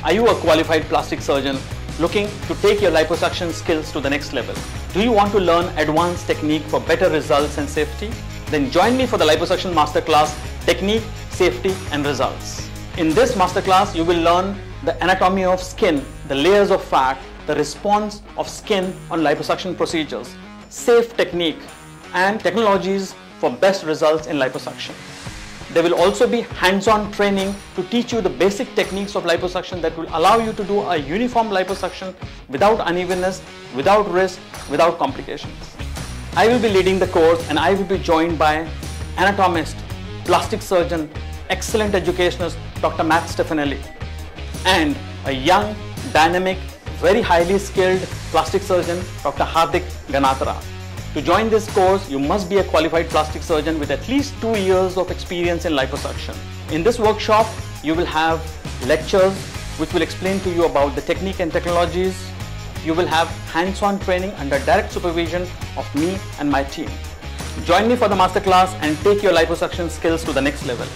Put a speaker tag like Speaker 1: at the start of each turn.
Speaker 1: Are you a qualified plastic surgeon looking to take your liposuction skills to the next level? Do you want to learn advanced technique for better results and safety? Then join me for the liposuction masterclass, Technique, Safety and Results. In this masterclass, you will learn the anatomy of skin, the layers of fat, the response of skin on liposuction procedures, safe technique and technologies for best results in liposuction. There will also be hands-on training to teach you the basic techniques of liposuction that will allow you to do a uniform liposuction without unevenness, without risk, without complications. I will be leading the course and I will be joined by anatomist, plastic surgeon, excellent educationist, Dr. Stefanelli, and a young, dynamic, very highly skilled plastic surgeon, Dr. Hardik Ganatra. To join this course, you must be a qualified plastic surgeon with at least 2 years of experience in liposuction. In this workshop, you will have lectures which will explain to you about the technique and technologies. You will have hands-on training under direct supervision of me and my team. Join me for the masterclass and take your liposuction skills to the next level.